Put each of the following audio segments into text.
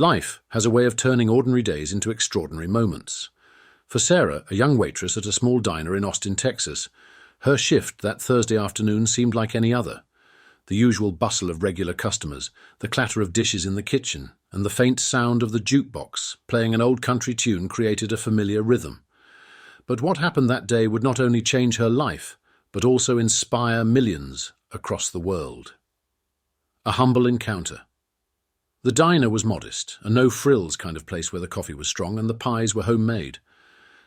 Life has a way of turning ordinary days into extraordinary moments. For Sarah, a young waitress at a small diner in Austin, Texas, her shift that Thursday afternoon seemed like any other. The usual bustle of regular customers, the clatter of dishes in the kitchen, and the faint sound of the jukebox playing an old country tune created a familiar rhythm. But what happened that day would not only change her life, but also inspire millions across the world. A humble encounter. The diner was modest, a no-frills kind of place where the coffee was strong and the pies were homemade.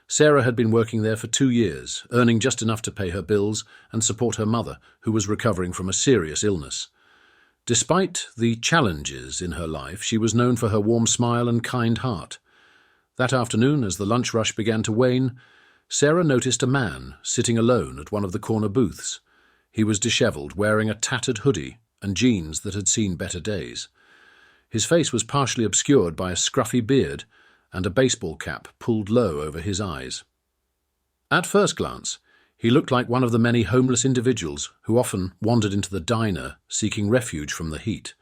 Sarah had been working there for 2 years, earning just enough to pay her bills and support her mother, who was recovering from a serious illness. Despite the challenges in her life, she was known for her warm smile and kind heart. That afternoon, as the lunch rush began to wane, Sarah noticed a man sitting alone at one of the corner booths. He was dishevelled, wearing a tattered hoodie and jeans that had seen better days. His face was partially obscured by a scruffy beard and a baseball cap pulled low over his eyes. At first glance, he looked like one of the many homeless individuals who often wandered into the diner seeking refuge from the heat.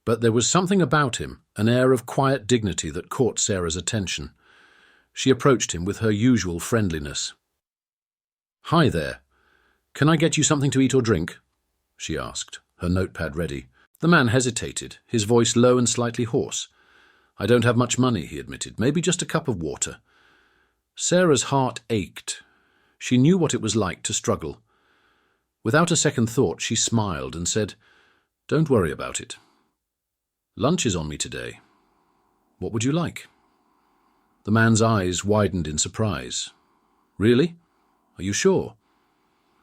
But there was something about him, an air of quiet dignity that caught Sarah's attention. She approached him with her usual friendliness. "Hi there. Can I get you something to eat or drink?" she asked, her notepad ready. The man hesitated, his voice low and slightly hoarse. "I don't have much money," he admitted. "Maybe just a cup of water." Sarah's heart ached. She knew what it was like to struggle. Without a second thought, she smiled and said, "Don't worry about it. Lunch is on me today. What would you like?" The man's eyes widened in surprise. "Really? Are you sure?"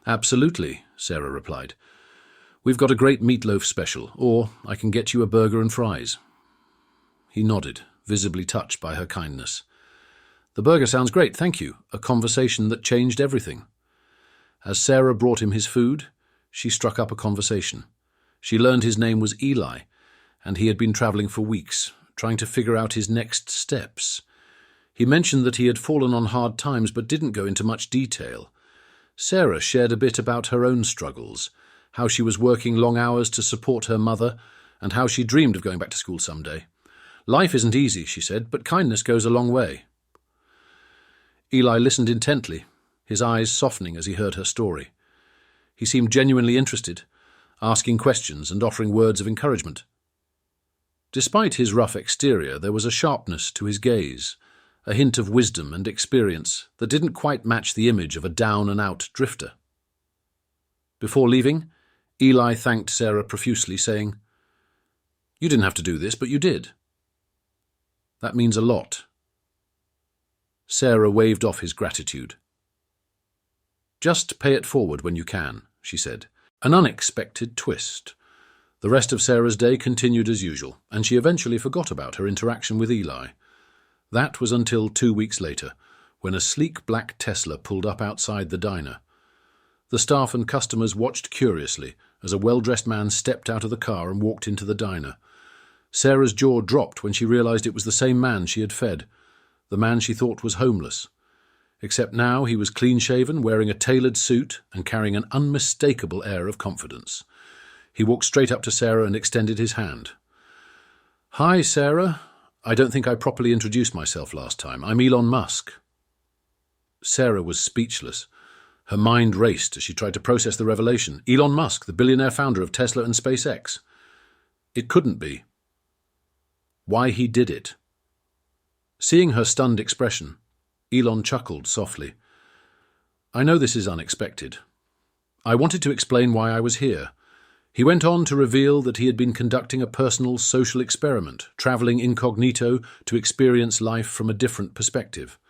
"Absolutely," Sarah replied. "We've got a great meatloaf special, or I can get you a burger and fries." He nodded, visibly touched by her kindness. "The burger sounds great, thank you," a conversation that changed everything. As Sarah brought him his food, she struck up a conversation. She learned his name was Eli, and he had been travelling for weeks, trying to figure out his next steps. He mentioned that he had fallen on hard times but didn't go into much detail. Sarah shared a bit about her own struggles, how she was working long hours to support her mother, and how she dreamed of going back to school someday. "Life isn't easy," she said, "but kindness goes a long way." Eli listened intently, his eyes softening as he heard her story. He seemed genuinely interested, asking questions and offering words of encouragement. Despite his rough exterior, there was a sharpness to his gaze, a hint of wisdom and experience that didn't quite match the image of a down-and-out drifter. Before leaving, Eli thanked Sarah profusely, saying, "You didn't have to do this, but you did. That means a lot." Sarah waved off his gratitude. "Just pay it forward when you can," she said. An unexpected twist. The rest of Sarah's day continued as usual, and she eventually forgot about her interaction with Eli. That was until 2 weeks later, when a sleek black Tesla pulled up outside the diner. The staff and customers watched curiously as a well-dressed man stepped out of the car and walked into the diner. Sarah's jaw dropped when she realized it was the same man she had fed, the man she thought was homeless. Except now he was clean-shaven, wearing a tailored suit and carrying an unmistakable air of confidence. He walked straight up to Sarah and extended his hand. "Hi, Sarah. I don't think I properly introduced myself last time. I'm Elon Musk." Sarah was speechless. Her mind raced as she tried to process the revelation. Elon Musk, the billionaire founder of Tesla and SpaceX. It couldn't be. Why he did it. Seeing her stunned expression, Elon chuckled softly. "I know this is unexpected. I wanted to explain why I was here." He went on to reveal that he had been conducting a personal social experiment, travelling incognito to experience life from a different perspective.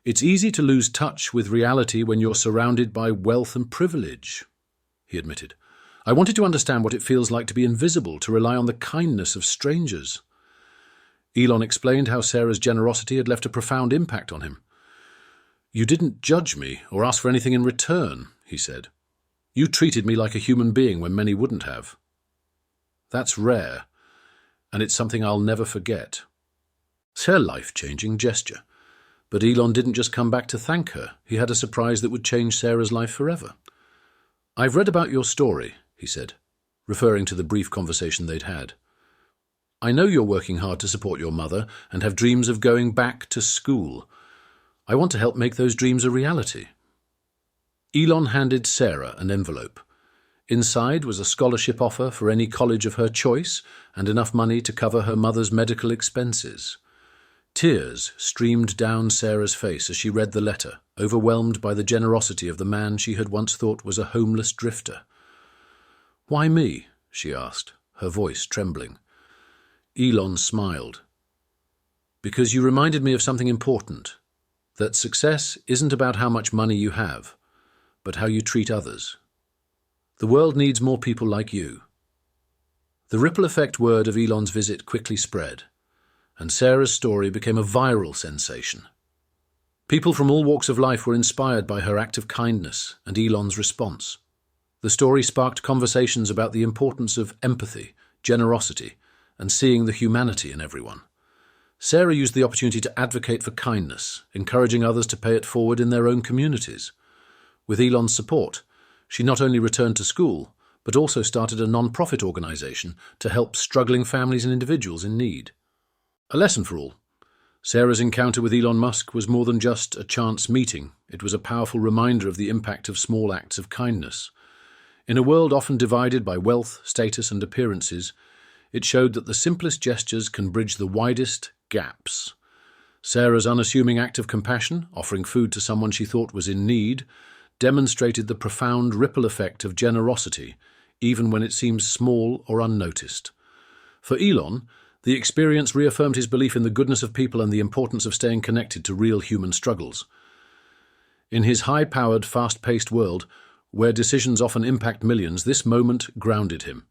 "It's easy to lose touch with reality when you're surrounded by wealth and privilege," he admitted. "I wanted to understand what it feels like to be invisible, to rely on the kindness of strangers." Elon explained how Sarah's generosity had left a profound impact on him. "You didn't judge me or ask for anything in return," he said. "You treated me like a human being when many wouldn't have. That's rare, and it's something I'll never forget." It's her life-changing gesture. But Elon didn't just come back to thank her. He had a surprise that would change Sarah's life forever. "I've read about your story," he said, referring to the brief conversation they'd had. I know you're working hard to support your mother and have dreams of going back to school. I want to help make those dreams a reality." Elon handed Sarah an envelope. Inside was a scholarship offer for any college of her choice and enough money to cover her mother's medical expenses. Tears streamed down Sarah's face as she read the letter, overwhelmed by the generosity of the man she had once thought was a homeless drifter. "Why me?" she asked, her voice trembling. Elon smiled. "Because you reminded me of something important, that success isn't about how much money you have, but how you treat others. The world needs more people like you." The ripple effect word of Elon's visit quickly spread, and Sarah's story became a viral sensation. People from all walks of life were inspired by her act of kindness and Elon's response. The story sparked conversations about the importance of empathy, generosity, and seeing the humanity in everyone. Sarah used the opportunity to advocate for kindness, encouraging others to pay it forward in their own communities. With Elon's support, she not only returned to school, but also started a non-profit organization to help struggling families and individuals in need. A lesson for all. Sarah's encounter with Elon Musk was more than just a chance meeting. It was a powerful reminder of the impact of small acts of kindness. In a world often divided by wealth, status, and appearances, it showed that the simplest gestures can bridge the widest gaps. Sarah's unassuming act of compassion, offering food to someone she thought was in need, demonstrated the profound ripple effect of generosity, even when it seems small or unnoticed. For Elon, the experience reaffirmed his belief in the goodness of people and the importance of staying connected to real human struggles. In his high-powered, fast-paced world, where decisions often impact millions, this moment grounded him.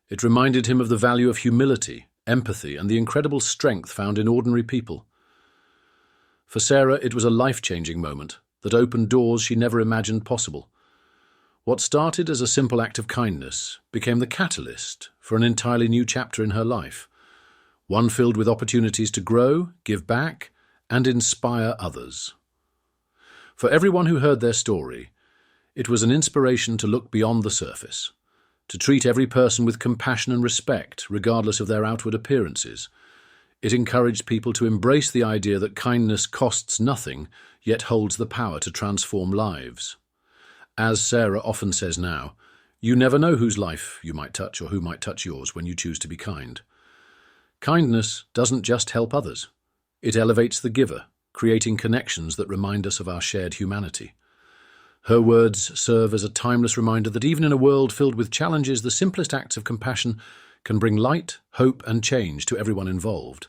It reminded him of the value of humility, empathy, and the incredible strength found in ordinary people. For Sarah, it was a life-changing moment that opened doors she never imagined possible. What started as a simple act of kindness became the catalyst for an entirely new chapter in her life, one filled with opportunities to grow, give back, and inspire others. For everyone who heard their story, it was an inspiration to look beyond the surface, to treat every person with compassion and respect, regardless of their outward appearances. It encouraged people to embrace the idea that kindness costs nothing, yet holds the power to transform lives. As Sarah often says now, you never know whose life you might touch or who might touch yours when you choose to be kind. Kindness doesn't just help others. It elevates the giver, creating connections that remind us of our shared humanity. Her words serve as a timeless reminder that even in a world filled with challenges, the simplest acts of compassion can bring light, hope, and change to everyone involved.